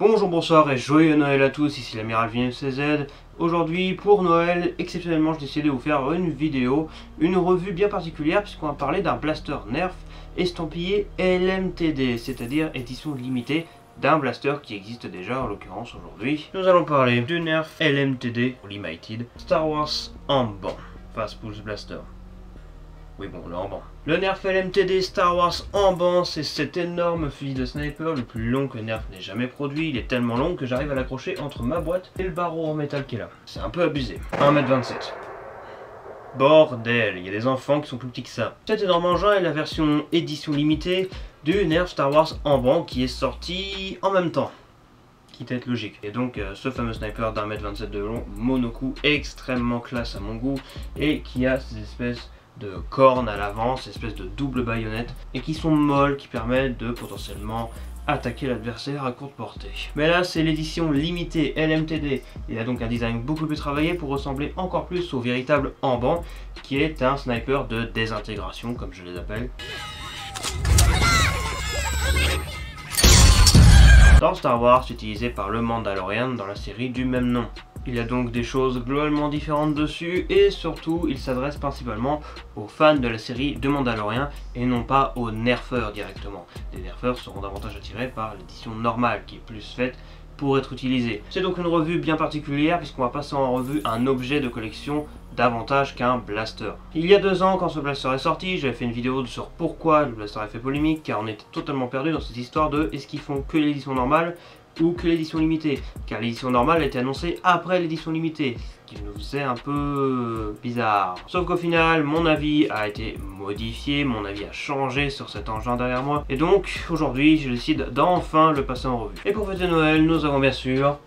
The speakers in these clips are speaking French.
Bonjour, bonsoir et joyeux Noël à tous, ici l'amiral VMCZ. Aujourd'hui, pour Noël, exceptionnellement, j'ai décidé de vous faire une vidéo, une revue bien particulière, puisqu'on va parler d'un blaster Nerf estampillé LMTD, c'est-à-dire édition limitée d'un blaster qui existe déjà, en l'occurrence aujourd'hui. Nous allons parler du Nerf LMTD Limited Star Wars en banc, Fast Pulse Blaster. Oui bon, le en banc. Le Nerf LMTD Star Wars en banc, c'est cet énorme fusil de sniper, le plus long que Nerf n'ait jamais produit. Il est tellement long que j'arrive à l'accrocher entre ma boîte et le barreau en métal qui est là. C'est un peu abusé. 1m27. Bordel, il y a des enfants qui sont plus petits que ça. Cet énorme engin est la version édition limitée du Nerf Star Wars en banc qui est sorti en même temps. Quitte à être logique. Et donc ce fameux sniper d'1m27 de long, monocoup, extrêmement classe à mon goût, et qui a ces espèces de cornes à l'avant, ces espèces de double baïonnettes, et qui sont molles, qui permettent de potentiellement attaquer l'adversaire à courte portée. Mais là c'est l'édition limitée LMTD, il a donc un design beaucoup plus travaillé pour ressembler encore plus au véritable en banc, qui est un sniper de désintégration comme je les appelle. Dans Star Wars, utilisé par le Mandalorian dans la série du même nom. Il y a donc des choses globalement différentes dessus et surtout il s'adresse principalement aux fans de la série de Mandalorian et non pas aux nerfeurs directement. Les nerfeurs seront davantage attirés par l'édition normale qui est plus faite pour être utilisée. C'est donc une revue bien particulière puisqu'on va passer en revue un objet de collection davantage qu'un blaster. Il y a 2 ans quand ce blaster est sorti, j'avais fait une vidéo sur pourquoi le blaster a fait polémique car on était totalement perdu dans cette histoire de est-ce qu'ils font que l'édition normale ou que l'édition limitée, car l'édition normale a été annoncée après l'édition limitée, ce qui nous faisait un peu bizarre. Sauf qu'au final, mon avis a été modifié, mon avis a changé sur cet engin derrière moi, et donc aujourd'hui je décide d'enfin le passer en revue. Et pour fêter Noël, nous avons bien sûr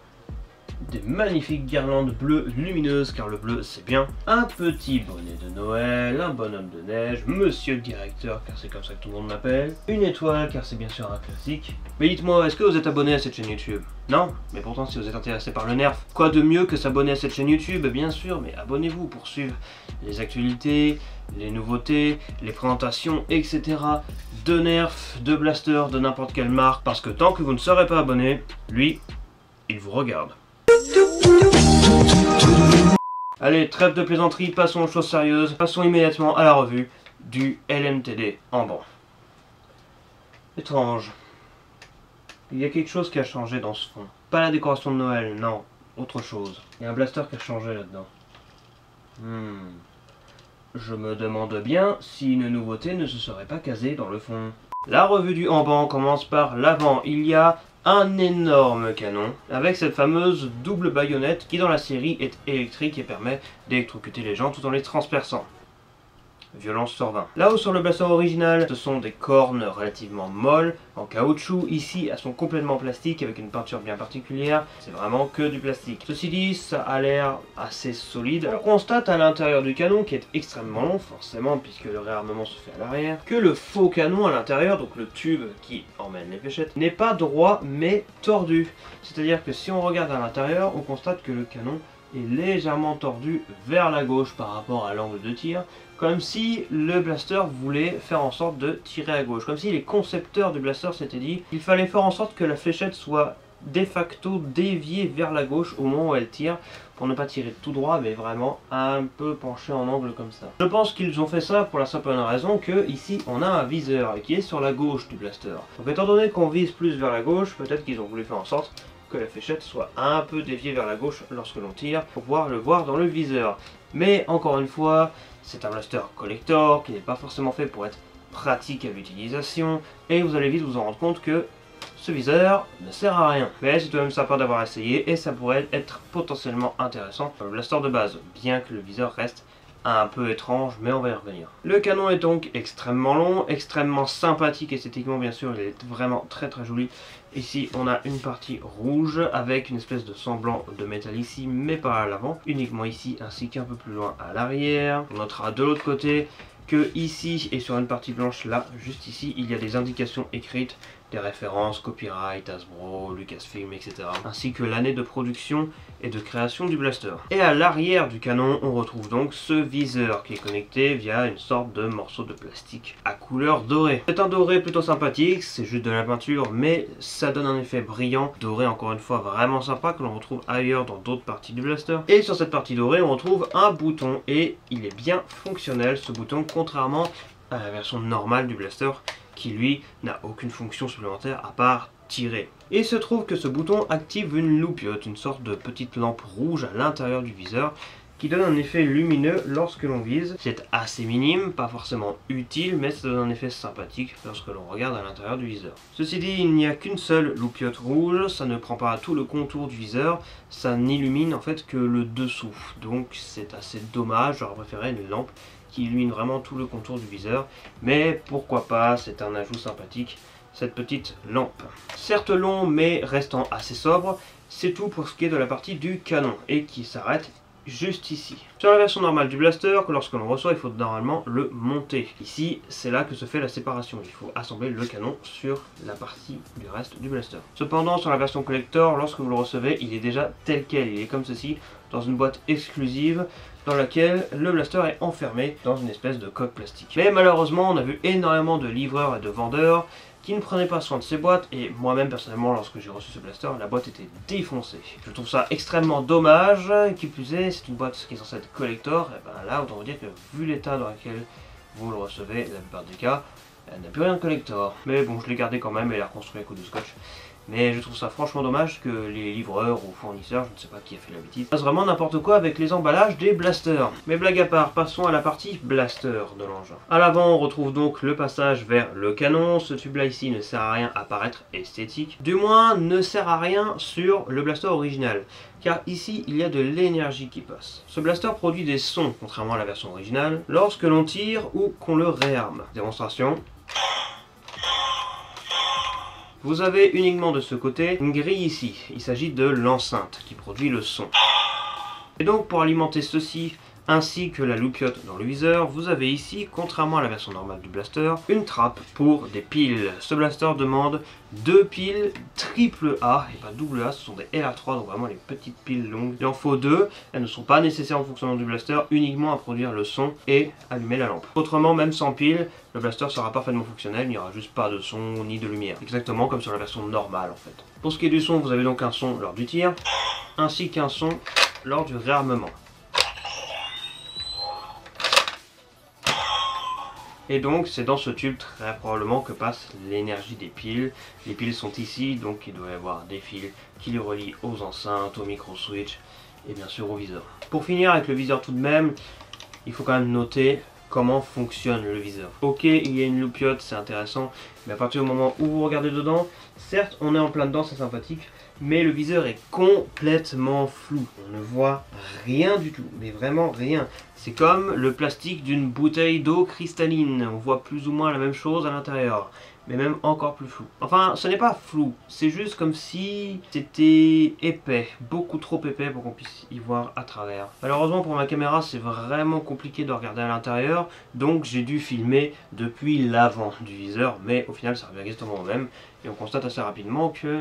des magnifiques guirlandes bleues lumineuses, car le bleu c'est bien, un petit bonnet de Noël, un bonhomme de neige, monsieur le directeur car c'est comme ça que tout le monde m'appelle, une étoile car c'est bien sûr un classique. Mais dites-moi, est-ce que vous êtes abonné à cette chaîne YouTube? Non? Mais pourtant si vous êtes intéressé par le Nerf, quoi de mieux que s'abonner à cette chaîne YouTube? Bien sûr, mais abonnez-vous pour suivre les actualités, les nouveautés, les présentations, etc. de Nerf, de blaster, de n'importe quelle marque, parce que tant que vous ne serez pas abonné, lui, il vous regarde. Allez, trêve de plaisanterie, passons aux choses sérieuses, passons immédiatement à la revue du LMTD en banc. Étrange. Il y a quelque chose qui a changé dans ce fond. Pas la décoration de Noël, non, autre chose. Il y a un blaster qui a changé là-dedans. Je me demande bien si une nouveauté ne se serait pas casée dans le fond. La revue du en banc commence par l'avant. Il y a un énorme canon avec cette fameuse double baïonnette qui dans la série est électrique et permet d'électrocuter les gens tout en les transperçant. Violence sur 20. Là où sur le blaster original, ce sont des cornes relativement molles, en caoutchouc, ici elles sont complètement plastiques avec une peinture bien particulière, c'est vraiment que du plastique. Ceci dit, ça a l'air assez solide. On constate à l'intérieur du canon, qui est extrêmement long, forcément, puisque le réarmement se fait à l'arrière, que le faux canon à l'intérieur, donc le tube qui emmène les fléchettes, n'est pas droit mais tordu. C'est-à-dire que si on regarde à l'intérieur, on constate que le canon est légèrement tordu vers la gauche par rapport à l'angle de tir, comme si le blaster voulait faire en sorte de tirer à gauche, comme si les concepteurs du blaster s'étaient dit qu'il fallait faire en sorte que la fléchette soit de facto déviée vers la gauche au moment où elle tire, pour ne pas tirer tout droit mais vraiment un peu penché en angle comme ça. Je pense qu'ils ont fait ça pour la simple raison que ici on a un viseur qui est sur la gauche du blaster. Donc étant donné qu'on vise plus vers la gauche, peut-être qu'ils ont voulu faire en sorte que la fléchette soit un peu déviée vers la gauche lorsque l'on tire pour pouvoir le voir dans le viseur. Mais encore une fois, c'est un blaster collector qui n'est pas forcément fait pour être pratique à l'utilisation et vous allez vite vous en rendre compte que ce viseur ne sert à rien. Mais c'est tout de même sympa d'avoir essayé et ça pourrait être potentiellement intéressant pour le blaster de base, bien que le viseur reste un peu étrange, mais on va y revenir. Le canon est donc extrêmement long, extrêmement sympathique esthétiquement bien sûr, il est vraiment très joli. Ici on a une partie rouge avec une espèce de semblant de métal ici, mais pas à l'avant, uniquement ici ainsi qu'un peu plus loin à l'arrière. On notera de l'autre côté que ici et sur une partie blanche là, juste ici, il y a des indications écrites des références copyright, Hasbro, Lucasfilm, etc. ainsi que l'année de production et de création du blaster. Et à l'arrière du canon, on retrouve donc ce viseur qui est connecté via une sorte de morceau de plastique à couleur dorée. C'est un doré plutôt sympathique, c'est juste de la peinture, mais ça donne un effet brillant, doré encore une fois vraiment sympa que l'on retrouve ailleurs dans d'autres parties du blaster. Et sur cette partie dorée, on retrouve un bouton et il est bien fonctionnel ce bouton, contrairement à la version normale du blaster qui lui n'a aucune fonction supplémentaire à part tirer. Et il se trouve que ce bouton active une loupiote, une sorte de petite lampe rouge à l'intérieur du viseur qui donne un effet lumineux lorsque l'on vise. C'est assez minime, pas forcément utile, mais ça donne un effet sympathique lorsque l'on regarde à l'intérieur du viseur. Ceci dit, il n'y a qu'une seule loupiote rouge, ça ne prend pas tout le contour du viseur, ça n'illumine en fait que le dessous. Donc c'est assez dommage, j'aurais préféré une lampe qui illumine vraiment tout le contour du viseur, mais pourquoi pas, c'est un ajout sympathique, cette petite lampe. Certes long, mais restant assez sobre, c'est tout pour ce qui est de la partie du canon, et qui s'arrête juste ici. Sur la version normale du blaster, que lorsque l'on reçoit, il faut normalement le monter. Ici, c'est là que se fait la séparation. Il faut assembler le canon sur la partie du reste du blaster. Cependant, sur la version collector, lorsque vous le recevez, il est déjà tel quel. Il est comme ceci, dans une boîte exclusive, dans laquelle le blaster est enfermé dans une espèce de coque plastique. Mais malheureusement, on a vu énormément de livreurs et de vendeurs qui ne prenaient pas soin de ces boîtes, et moi-même personnellement lorsque j'ai reçu ce blaster, la boîte était défoncée. Je trouve ça extrêmement dommage, qui plus est, c'est une boîte qui est censée être collector, et ben là autant vous dire que vu l'état dans lequel vous le recevez, la plupart des cas, elle n'a plus rien de collector. Mais bon, je l'ai gardé quand même et l'ai reconstruit à coup de scotch. Mais je trouve ça franchement dommage que les livreurs ou fournisseurs, je ne sais pas qui a fait la bêtise, fassent vraiment n'importe quoi avec les emballages des blasters. Mais blague à part, passons à la partie blaster de l'engin. À l'avant, on retrouve donc le passage vers le canon. Ce tube là ici ne sert à rien à paraître esthétique. Du moins, ne sert à rien sur le blaster original. Car ici, il y a de l'énergie qui passe. Ce blaster produit des sons, contrairement à la version originale, lorsque l'on tire ou qu'on le réarme. Démonstration. Vous avez uniquement de ce côté une grille ici. Il s'agit de l'enceinte qui produit le son. Et donc pour alimenter ceci ainsi que la loupiote dans le viseur, vous avez ici, contrairement à la version normale du blaster, une trappe pour des piles. Ce blaster demande 2 piles triple A et pas double A, ce sont des LR3, donc vraiment les petites piles longues. Il en faut 2, elles ne sont pas nécessaires au fonctionnement du blaster, uniquement à produire le son et allumer la lampe. Autrement, même sans pile, le blaster sera parfaitement fonctionnel, il n'y aura juste pas de son ni de lumière. Exactement comme sur la version normale en fait. Pour ce qui est du son, vous avez donc un son lors du tir, ainsi qu'un son lors du réarmement. Et donc c'est dans ce tube très probablement que passe l'énergie des piles. Les piles sont ici, donc il doit y avoir des fils qui les relient aux enceintes, aux micro-switch et bien sûr au viseur. Pour finir avec le viseur tout de même, il faut quand même noter comment fonctionne le viseur. Ok, il y a une loupiote, c'est intéressant, mais à partir du moment où vous regardez dedans, certes on est en plein dedans, c'est sympathique, mais le viseur est complètement flou. On ne voit rien du tout, mais vraiment rien. C'est comme le plastique d'une bouteille d'eau cristalline. On voit plus ou moins la même chose à l'intérieur, mais même encore plus flou. Enfin, ce n'est pas flou, c'est juste comme si c'était épais, beaucoup trop épais pour qu'on puisse y voir à travers. Malheureusement pour ma caméra, c'est vraiment compliqué de regarder à l'intérieur, donc j'ai dû filmer depuis l'avant du viseur, mais au final ça revient exactement au même, et on constate assez rapidement que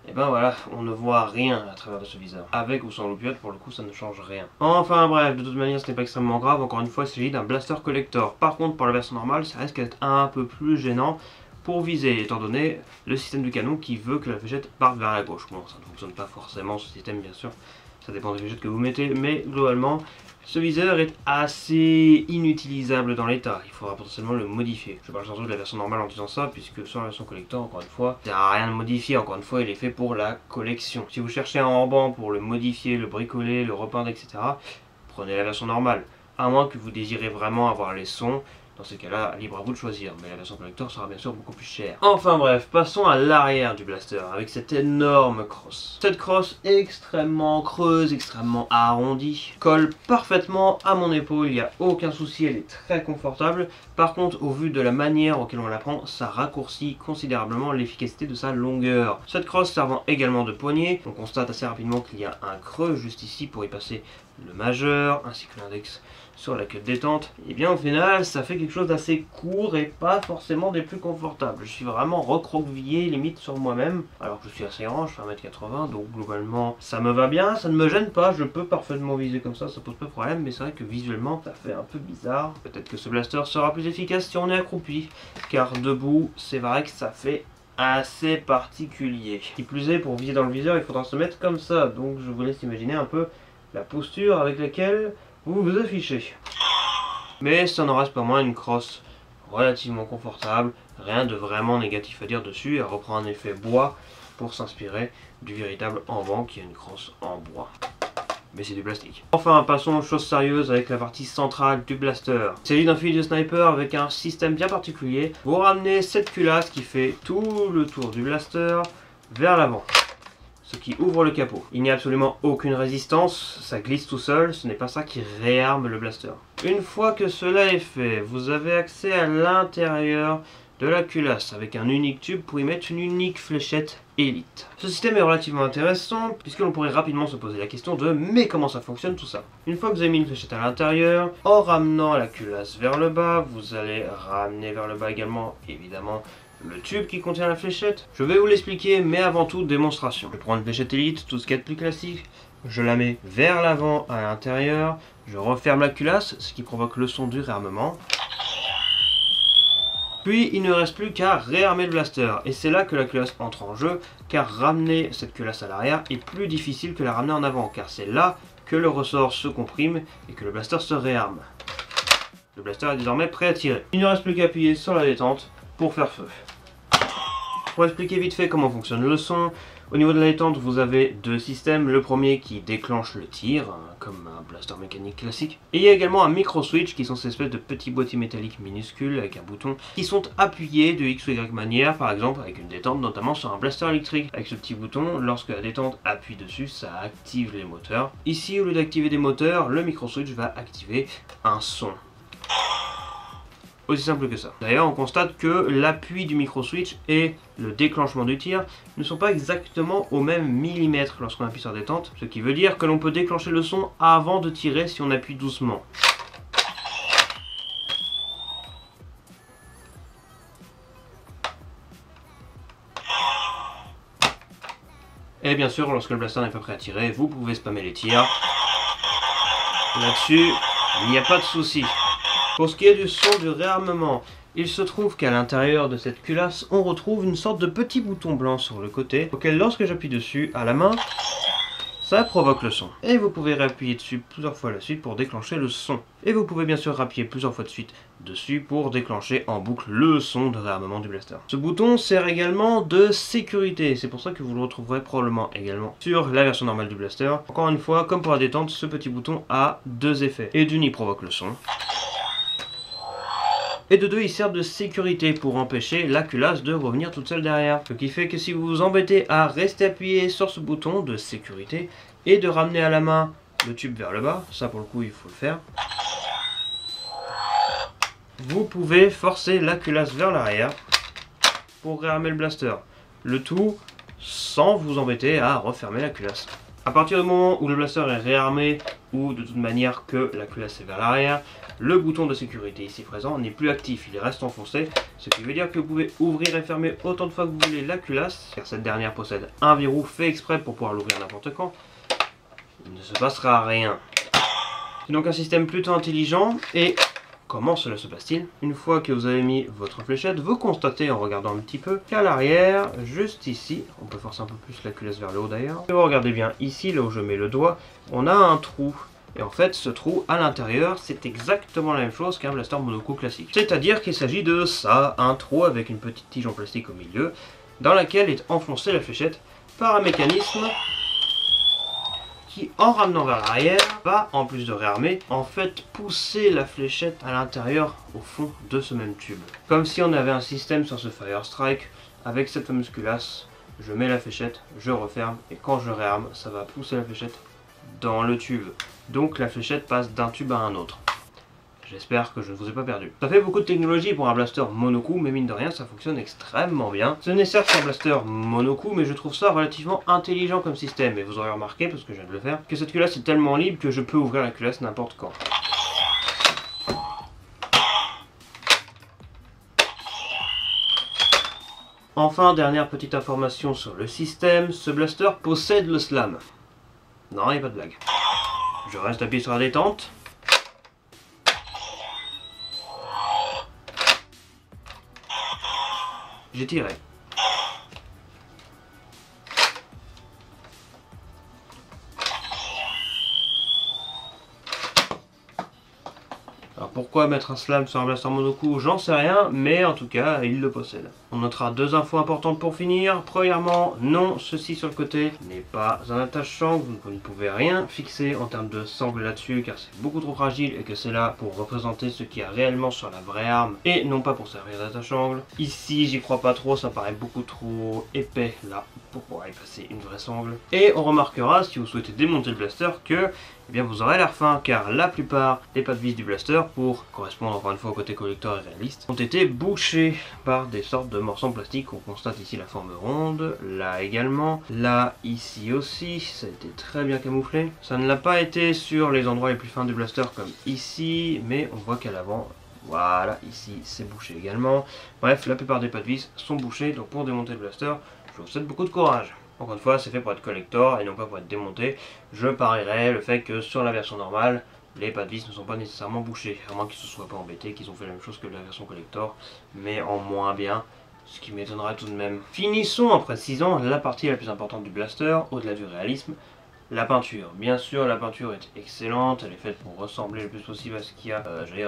et ben voilà, on ne voit rien à travers de ce viseur. Avec ou sans loupiote, pour le coup, ça ne change rien. Enfin bref, de toute manière, ce n'est pas extrêmement grave. Encore une fois, il s'agit d'un blaster collector. Par contre, pour la version normale, ça risque d'être un peu plus gênant pour viser, étant donné le système du canon qui veut que la fléchette parte vers la gauche. Bon, ça ne fonctionne pas forcément, ce système, bien sûr. Ça dépend des fléchettes que vous mettez, mais globalement, ce viseur est assez inutilisable dans l'état, il faudra potentiellement le modifier. Je parle surtout de la version normale en disant ça, puisque sur la version collector, encore une fois, ça sert à rien de modifier, encore une fois, il est fait pour la collection. Si vous cherchez un ruban pour le modifier, le bricoler, le repeindre, etc., prenez la version normale. À moins que vous désirez vraiment avoir les sons. Dans ces cas-là, libre à vous de choisir, mais la version collector sera bien sûr beaucoup plus chère. Enfin bref, passons à l'arrière du blaster, avec cette énorme crosse. Cette crosse extrêmement creuse, extrêmement arrondie, colle parfaitement à mon épaule, il n'y a aucun souci, elle est très confortable. Par contre, au vu de la manière auquel on la prend, ça raccourcit considérablement l'efficacité de sa longueur. Cette crosse servant également de poignée, on constate assez rapidement qu'il y a un creux juste ici pour y passer le majeur, ainsi que l'index sur la queue de détente, et bien au final ça fait quelque chose d'assez court et pas forcément des plus confortables. Je suis vraiment recroquevillé limite sur moi-même, alors que je suis assez grand, je fais 1m80, donc globalement ça me va bien, ça ne me gêne pas, je peux parfaitement viser comme ça pose pas de problème, mais c'est vrai que visuellement ça fait un peu bizarre. Peut-être que ce blaster sera plus efficace si on est accroupi, car debout c'est vrai que ça fait assez particulier. Qui plus est, pour viser dans le viseur il faudra se mettre comme ça, donc je vous laisse imaginer un peu la posture avec laquelle vous vous affichez. Mais ça n'en reste pas moins une crosse relativement confortable, rien de vraiment négatif à dire dessus. Elle reprend un effet bois pour s'inspirer du véritable Amban qui est une crosse en bois. Mais c'est du plastique. Enfin, passons aux choses sérieuses avec la partie centrale du blaster. Il s'agit d'un fusil de sniper avec un système bien particulier. Vous ramenez cette culasse qui fait tout le tour du blaster vers l'avant, ce qui ouvre le capot. Il n'y a absolument aucune résistance, ça glisse tout seul, ce n'est pas ça qui réarme le blaster. Une fois que cela est fait, vous avez accès à l'intérieur de la culasse avec un unique tube pour y mettre une unique fléchette élite. Ce système est relativement intéressant puisque l'on pourrait rapidement se poser la question de mais comment ça fonctionne tout ça. Une fois que vous avez mis une fléchette à l'intérieur, en ramenant la culasse vers le bas, vous allez ramener vers le bas également évidemment le tube qui contient la fléchette. Je vais vous l'expliquer, mais avant tout démonstration. Je prends une fléchette élite, tout ce qu'il y a de plus classique, je la mets vers l'avant à l'intérieur, je referme la culasse, ce qui provoque le son du réarmement. Puis il ne reste plus qu'à réarmer le blaster, et c'est là que la culasse entre en jeu, car ramener cette culasse à l'arrière est plus difficile que la ramener en avant, car c'est là que le ressort se comprime et que le blaster se réarme. Le blaster est désormais prêt à tirer. Il ne reste plus qu'à appuyer sur la détente pour faire feu. Pour expliquer vite fait comment fonctionne le son, au niveau de la détente vous avez deux systèmes, le premier qui déclenche le tir, comme un blaster mécanique classique, et il y a également un micro switch qui sont ces espèces de petits boîtiers métalliques minuscules avec un bouton qui sont appuyés de X ou Y manière, par exemple avec une détente notamment sur un blaster électrique. Avec ce petit bouton, lorsque la détente appuie dessus, ça active les moteurs. Ici au lieu d'activer des moteurs, le micro switch va activer un son. Aussi simple que ça. D'ailleurs, on constate que l'appui du micro switch et le déclenchement du tir ne sont pas exactement au même millimètre lorsqu'on appuie sur détente, ce qui veut dire que l'on peut déclencher le son avant de tirer si on appuie doucement. Et bien sûr, lorsque le blaster n'est pas prêt à tirer, vous pouvez spammer les tirs. Là-dessus, il n'y a pas de souci. Pour ce qui est du son du réarmement, il se trouve qu'à l'intérieur de cette culasse, on retrouve une sorte de petit bouton blanc sur le côté, auquel lorsque j'appuie dessus à la main, ça provoque le son. Et vous pouvez réappuyer dessus plusieurs fois à la suite pour déclencher le son. Et vous pouvez bien sûr réappuyer plusieurs fois de suite dessus pour déclencher en boucle le son de réarmement du blaster. Ce bouton sert également de sécurité, c'est pour ça que vous le retrouverez probablement également sur la version normale du blaster. Encore une fois, comme pour la détente, ce petit bouton a deux effets. Et d'une, il provoque le son. Et de deux, il sert de sécurité pour empêcher la culasse de revenir toute seule derrière. Ce qui fait que si vous vous embêtez à rester appuyé sur ce bouton de sécurité et de ramener à la main le tube vers le bas, ça pour le coup il faut le faire, vous pouvez forcer la culasse vers l'arrière pour réarmer le blaster. Le tout sans vous embêter à refermer la culasse. À partir du moment où le blaster est réarmé ou de toute manière que la culasse est vers l'arrière, le bouton de sécurité ici présent n'est plus actif, il reste enfoncé, ce qui veut dire que vous pouvez ouvrir et fermer autant de fois que vous voulez la culasse, car cette dernière possède un verrou fait exprès pour pouvoir l'ouvrir n'importe quand. Il ne se passera rien. C'est donc un système plutôt intelligent et comment cela se passe-t-il? Une fois que vous avez mis votre fléchette, vous constatez en regardant un petit peu qu'à l'arrière, juste ici, on peut forcer un peu plus la culasse vers le haut d'ailleurs, si vous regardez bien ici, là où je mets le doigt, on a un trou. Et en fait, ce trou à l'intérieur, c'est exactement la même chose qu'un blaster monocoup classique. C'est-à-dire qu'il s'agit de ça, un trou avec une petite tige en plastique au milieu, dans laquelle est enfoncée la fléchette par un mécanisme qui, en ramenant vers l'arrière, va, en plus de réarmer, en fait pousser la fléchette à l'intérieur, au fond de ce même tube. Comme si on avait un système sur ce Fire Strike, avec cette fameuse culasse, je mets la fléchette, je referme, et quand je réarme, ça va pousser la fléchette dans le tube. Donc la fléchette passe d'un tube à un autre. J'espère que je ne vous ai pas perdu. Ça fait beaucoup de technologie pour un blaster monocoup, mais mine de rien ça fonctionne extrêmement bien. Ce n'est certes qu'un blaster monocoup, mais je trouve ça relativement intelligent comme système. Et vous aurez remarqué, parce que je viens de le faire, que cette culasse est tellement libre que je peux ouvrir la culasse n'importe quand. Enfin, dernière petite information sur le système, ce blaster possède le slam. Non, il n'y a pas de blague. Je reste appuyé sur la détente. J'ai tiré. Alors pourquoi mettre un slam sur un blaster monocoup, j'en sais rien, mais en tout cas, il le possède. On notera deux infos importantes pour finir. Premièrement, non, ceci sur le côté n'est pas un attache-sangle, vous ne pouvez rien fixer en termes de sangle là-dessus, car c'est beaucoup trop fragile et que c'est là pour représenter ce qu'il y a réellement sur la vraie arme, et non pas pour servir d'attache-sangle. Ici, j'y crois pas trop, ça paraît beaucoup trop épais là, pour pouvoir y passer une vraie sangle. Et on remarquera, si vous souhaitez démonter le blaster, que eh bien vous aurez l'air fin, car la plupart des pas de vis du blaster, pour correspondre encore une fois au côté collector et réaliste, ont été bouchés par des sortes de morceaux en plastique. On constate ici la forme ronde, là également, là, ici aussi, ça a été très bien camouflé. Ça ne l'a pas été sur les endroits les plus fins du blaster comme ici, mais on voit qu'à l'avant, voilà, ici c'est bouché également. Bref, la plupart des pas de vis sont bouchés, donc pour démonter le blaster, je vous souhaite beaucoup de courage. Encore une fois, c'est fait pour être collector et non pas pour être démonté. Je parierais le fait que sur la version normale, les pas de vis ne sont pas nécessairement bouchés, à moins qu'ils ne se soient pas embêtés, qu'ils ont fait la même chose que la version collector, mais en moins bien, ce qui m'étonnerait tout de même. Finissons en précisant la partie la plus importante du blaster, au-delà du réalisme, la peinture. Bien sûr, la peinture est excellente, elle est faite pour ressembler le plus possible à ce qu'il y a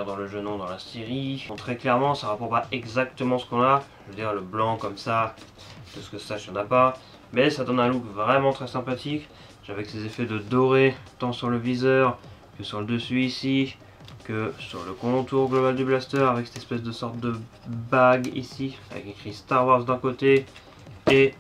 dans le genou, dans la série. Bon, très clairement, ça ne rapporte pas exactement ce qu'on a, je veux dire le blanc comme ça, de ce que ça, il n'y en a pas. Mais ça donne un look vraiment très sympathique, avec ces effets de doré, tant sur le viseur que sur le dessus ici, que sur le contour global du blaster, avec cette espèce de sorte de bague ici, avec écrit Star Wars d'un côté et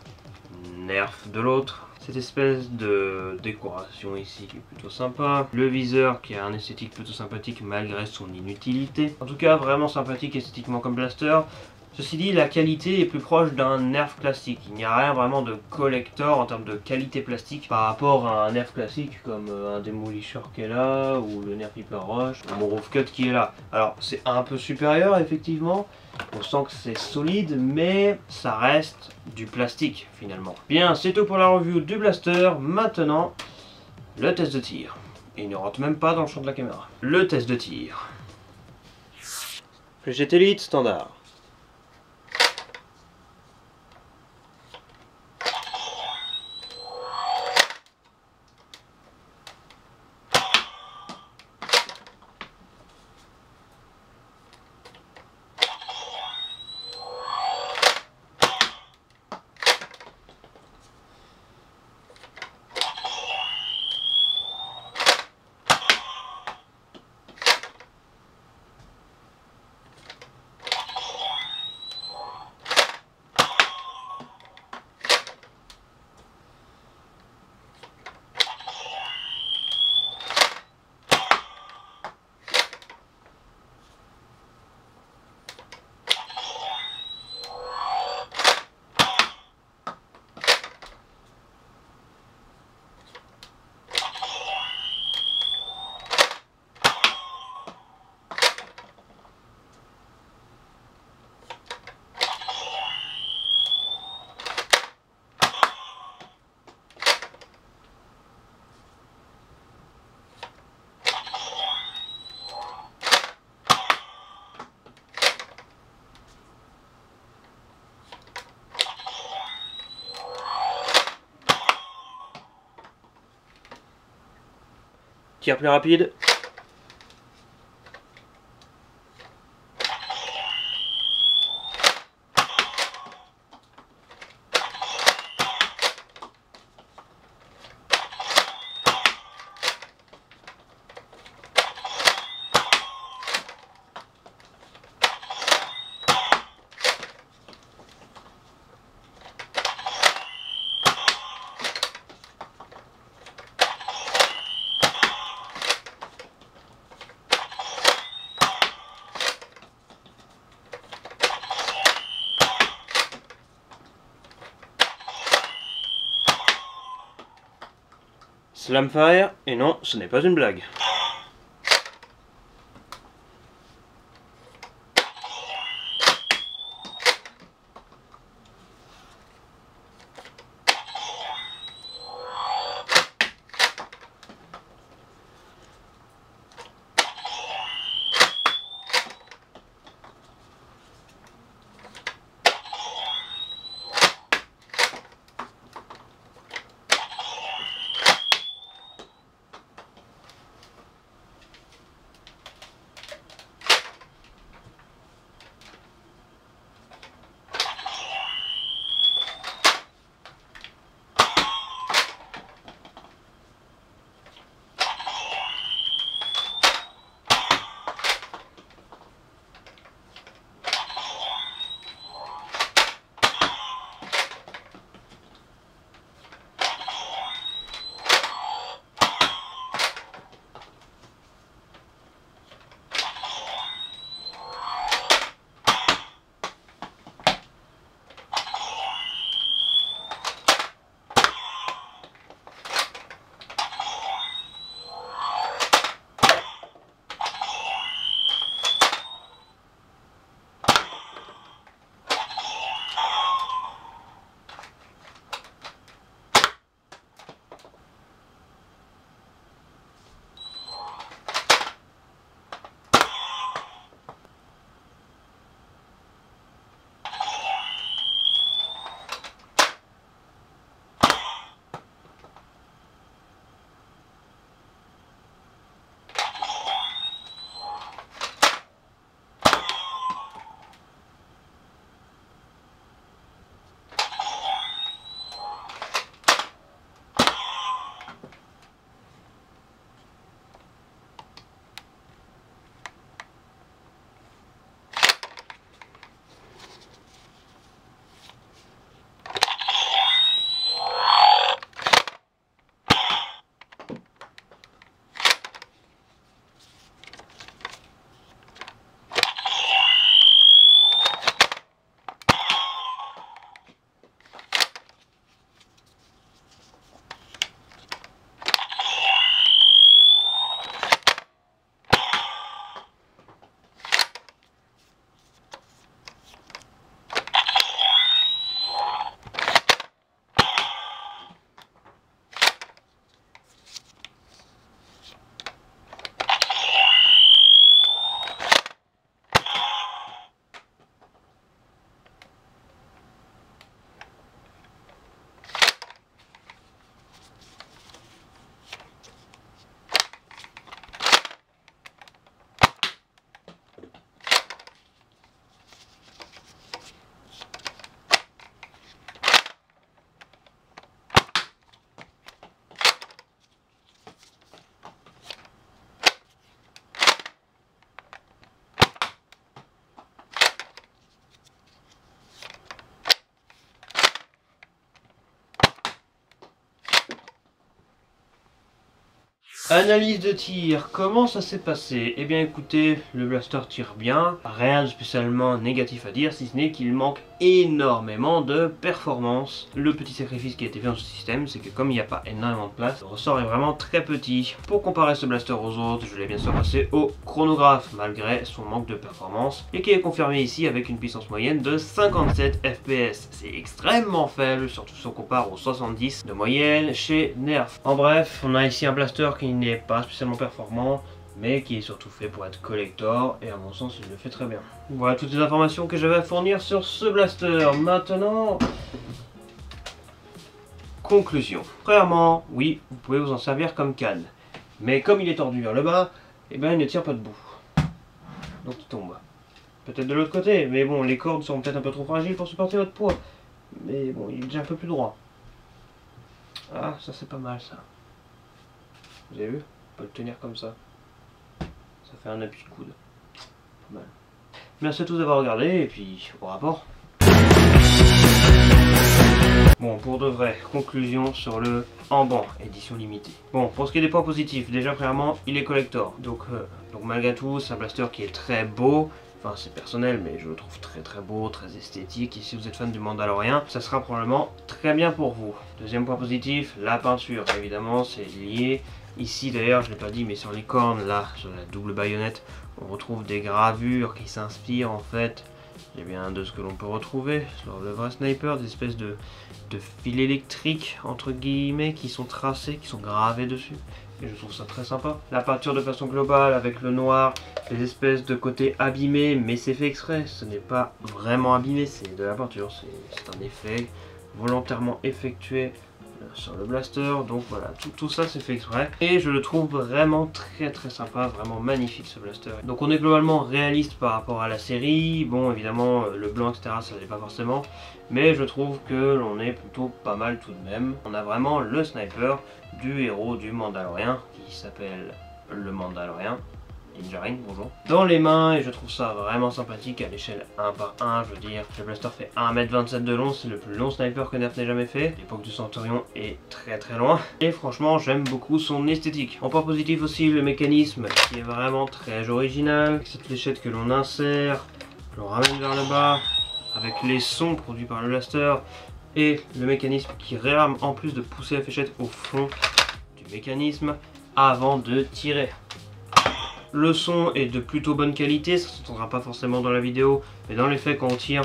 Nerf de l'autre. Cette espèce de décoration ici qui est plutôt sympa. Le viseur qui a un esthétique plutôt sympathique malgré son inutilité. En tout cas, vraiment sympathique esthétiquement comme blaster. Ceci dit, la qualité est plus proche d'un Nerf classique. Il n'y a rien vraiment de collector en termes de qualité plastique par rapport à un Nerf classique comme un Demolisher qui est là, ou le Nerf Hyper Rush, ou mon Rough Cut qui est là. Alors c'est un peu supérieur effectivement, on sent que c'est solide, mais ça reste du plastique finalement. Bien, c'est tout pour la review du blaster. Maintenant, le test de tir. Et il ne rentre même pas dans le champ de la caméra. Le test de tir. Fléchette Elite standard. Tir plus rapide. Slamfire, et non, ce n'est pas une blague. Analyse de tir, comment ça s'est passé? Eh bien écoutez, le blaster tire bien, rien de spécialement négatif à dire, si ce n'est qu'il manque énormément de performance. Le petit sacrifice qui a été fait dans ce système, c'est que comme il n'y a pas énormément de place, le ressort est vraiment très petit. Pour comparer ce blaster aux autres, je l'ai bien sûr passé au chronographe, malgré son manque de performance, et qui est confirmé ici avec une puissance moyenne de 57 FPS. C'est extrêmement faible, surtout si on compare aux 70 de moyenne chez Nerf. En bref, on a ici un blaster qui n'est pas spécialement performant, mais qui est surtout fait pour être collector, et à mon sens il le fait très bien. Voilà toutes les informations que j'avais à fournir sur ce blaster. Maintenant, conclusion. Premièrement, oui, vous pouvez vous en servir comme canne, mais comme il est tordu vers le bas, eh bien il ne tire pas debout, donc il tombe. Peut-être de l'autre côté, mais bon, les cordes sont peut-être un peu trop fragiles pour supporter votre poids, mais bon, il est déjà un peu plus droit. Ah, ça c'est pas mal ça. Vous avez vu? On peut le tenir comme ça. Ça fait un appui de coude. Pas mal. Merci à tous d'avoir regardé et puis au rapport. Bon, pour de vrai, conclusion sur le Amban, édition limitée. Bon, pour ce qui est des points positifs, déjà premièrement, il est collector. Donc malgré tout, c'est un blaster qui est très beau. Enfin, c'est personnel, mais je le trouve très beau, très esthétique. Et si vous êtes fan du Mandalorian, ça sera probablement très bien pour vous. Deuxième point positif, la peinture. Évidemment, c'est lié. Ici, d'ailleurs, je ne l'ai pas dit, mais sur les cornes, là, sur la double baïonnette, on retrouve des gravures qui s'inspirent, en fait, eh bien, de ce que l'on peut retrouver sur le vrai sniper, des espèces de fils électriques, entre guillemets, qui sont tracés, qui sont gravés dessus. Et je trouve ça très sympa. La peinture de façon globale avec le noir, les espèces de côtés abîmés, mais c'est fait exprès. Ce n'est pas vraiment abîmé, c'est de la peinture. C'est un effet volontairement effectué sur le blaster. Donc voilà, tout ça c'est fait exprès. Et je le trouve vraiment très sympa, vraiment magnifique ce blaster. Donc on est globalement réaliste par rapport à la série. Bon, évidemment, le blanc, etc., ça l'est pas forcément. Mais je trouve que l'on est plutôt pas mal tout de même. On a vraiment le sniper du héros du Mandalorian, qui s'appelle le Mandalorian, Din Djarin, bonjour, dans les mains, et je trouve ça vraiment sympathique à l'échelle 1 par 1, je veux dire, le blaster fait 1m27 de long, c'est le plus long sniper que Nerf n'ait jamais fait, l'époque du Centurion est très loin, et franchement j'aime beaucoup son esthétique. En point positif aussi, le mécanisme qui est vraiment très original, avec cette fléchette que l'on insère, que l'on ramène vers le bas, avec les sons produits par le blaster, et le mécanisme qui réarme en plus de pousser la fléchette au fond du mécanisme avant de tirer. Le son est de plutôt bonne qualité, ça ne s'entendra pas forcément dans la vidéo, mais dans les faits quand on tire,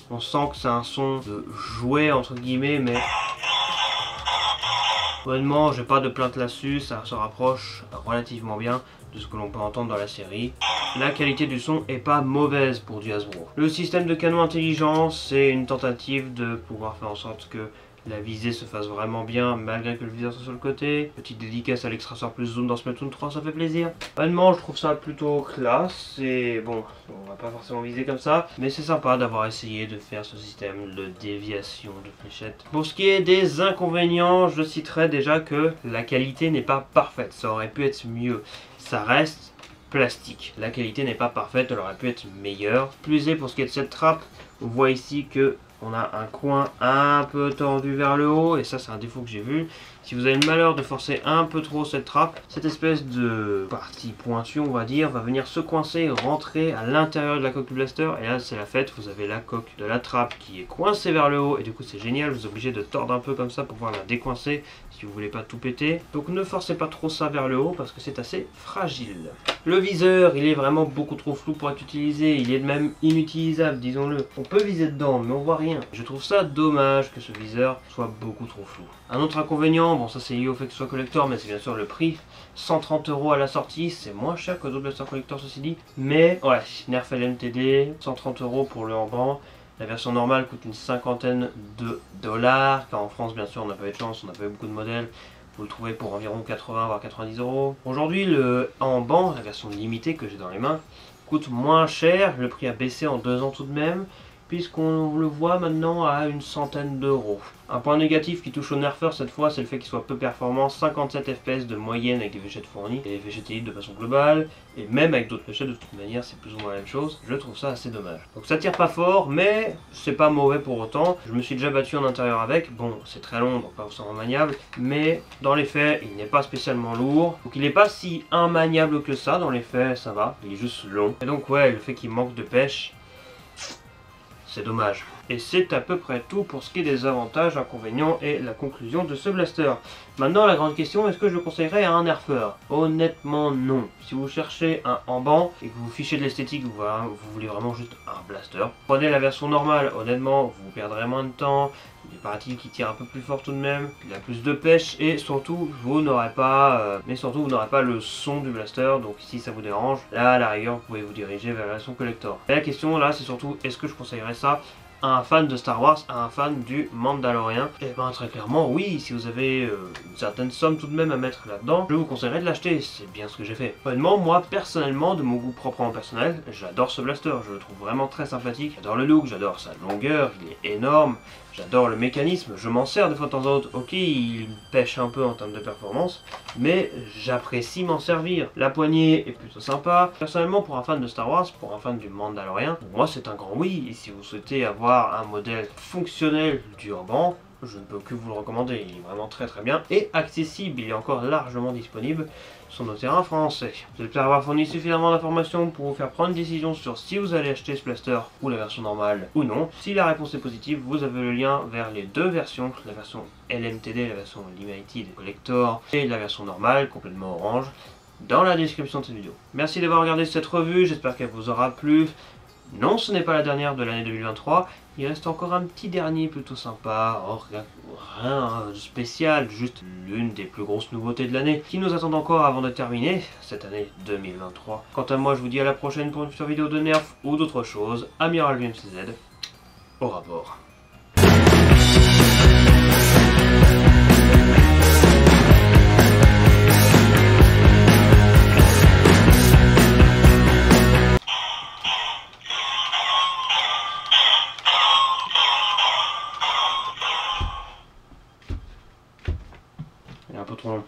on sent que c'est un son de jouet entre guillemets, mais honnêtement j'ai pas de plainte là-dessus, ça se rapproche relativement bien de ce que l'on peut entendre dans la série. La qualité du son est pas mauvaise pour du Hasbro. Le système de canon intelligent, c'est une tentative de pouvoir faire en sorte que la visée se fasse vraiment bien malgré que le viseur soit sur le côté. Petite dédicace à l'extracteur plus zoom dans Splatoon 3, ça fait plaisir. Honnêtement, je trouve ça plutôt classe et bon, on va pas forcément viser comme ça, mais c'est sympa d'avoir essayé de faire ce système de déviation de fléchettes. Pour ce qui est des inconvénients, je citerai déjà que la qualité n'est pas parfaite, ça aurait pu être mieux. Ça reste plastique. La qualité n'est pas parfaite, elle aurait pu être meilleure. Plus est pour ce qui est de cette trappe, on voit ici que on a un coin un peu tordu vers le haut, et ça c'est un défaut que j'ai vu. Si vous avez le malheur de forcer un peu trop cette trappe, cette espèce de partie pointue on va dire, va venir se coincer et rentrer à l'intérieur de la coque du blaster, et là c'est la fête, vous avez la coque de la trappe qui est coincée vers le haut, et du coup c'est génial, vous êtes obligé de tordre un peu comme ça pour pouvoir la décoincer si vous voulez pas tout péter. Donc ne forcez pas trop ça vers le haut parce que c'est assez fragile. Le viseur, il est vraiment beaucoup trop flou pour être utilisé, il est même inutilisable, disons-le. On peut viser dedans, mais on voit rien. Je trouve ça dommage que ce viseur soit beaucoup trop flou. Un autre inconvénient, bon ça c'est lié au fait que ce soit collector, mais c'est bien sûr le prix. 130 € à la sortie, c'est moins cher que d'autres blasters collector ceci dit. Mais ouais, Nerf LMTD, 130 € pour le Amban. La version normale coûte une cinquantaine de $, car en France bien sûr on n'a pas eu de chance, on n'a pas eu beaucoup de modèles. Vous le trouvez pour environ 80 voire 90 €. Aujourd'hui le Amban, la version limitée que j'ai dans les mains, coûte moins cher, le prix a baissé en 2 ans tout de même. puisqu'on le voit maintenant à une centaine d'euros. Un point négatif qui touche au nerfeur cette fois, c'est le fait qu'il soit peu performant, 57 FPS de moyenne avec des fléchettes fournies, et des fléchettes élites de façon globale, et même avec d'autres fléchettes de toute manière c'est plus ou moins la même chose, je trouve ça assez dommage. Donc ça tire pas fort, mais c'est pas mauvais pour autant, je me suis déjà battu en intérieur avec, bon c'est très long donc pas forcément maniable, mais dans les faits il n'est pas spécialement lourd, donc il n'est pas si immaniable que ça, dans les faits ça va, il est juste long, et donc ouais le fait qu'il manque de pêche, c'est dommage. Et c'est à peu près tout pour ce qui est des avantages, inconvénients et la conclusion de ce blaster. Maintenant la grande question, est-ce que je le conseillerais à un nerfeur? Honnêtement non. Si vous cherchez un Amban et que vous fichez de l'esthétique, vous voulez vraiment juste un blaster, prenez la version normale, honnêtement vous perdrez moins de temps, il paraît-il qu'il tire un peu plus fort tout de même, il a plus de pêche et surtout vous n'aurez pas le son du blaster, donc si ça vous dérange, là à la rigueur vous pouvez vous diriger vers la version collector. Et la question là c'est surtout est-ce que je conseillerais ça à un fan de Star Wars, à un fan du Mandalorian? Et ben très clairement oui, si vous avez une certaine somme tout de même à mettre là-dedans, je vous conseillerais de l'acheter, c'est bien ce que j'ai fait. Honnêtement, moi personnellement, de mon goût proprement personnel, j'adore ce blaster, je le trouve vraiment très sympathique, j'adore le look, j'adore sa longueur, il est énorme, j'adore le mécanisme, je m'en sers de fois de temps en temps, ok il pêche un peu en termes de performance, mais j'apprécie m'en servir. La poignée est plutôt sympa, personnellement pour un fan de Star Wars, pour un fan du Mandalorian, pour moi c'est un grand oui, et si vous souhaitez avoir un modèle fonctionnel du Amban, je ne peux que vous le recommander, il est vraiment très bien et accessible, il est encore largement disponible sur nos terrains français. Vous espère avoir fourni suffisamment d'informations pour vous faire prendre une décision sur si vous allez acheter ce blaster ou la version normale ou non. Si la réponse est positive, vous avez le lien vers les deux versions, la version LMTD, la version Limited Collector et la version normale, complètement orange, dans la description de cette vidéo. Merci d'avoir regardé cette revue, j'espère qu'elle vous aura plu. Non, ce n'est pas la dernière de l'année 2023, il reste encore un petit dernier plutôt sympa, rien de spécial, juste l'une des plus grosses nouveautés de l'année qui nous attendent encore avant de terminer cette année 2023. Quant à moi, je vous dis à la prochaine pour une future vidéo de nerf ou d'autres choses. Amiral VMCZ, au rapport. Il est un peu trop long.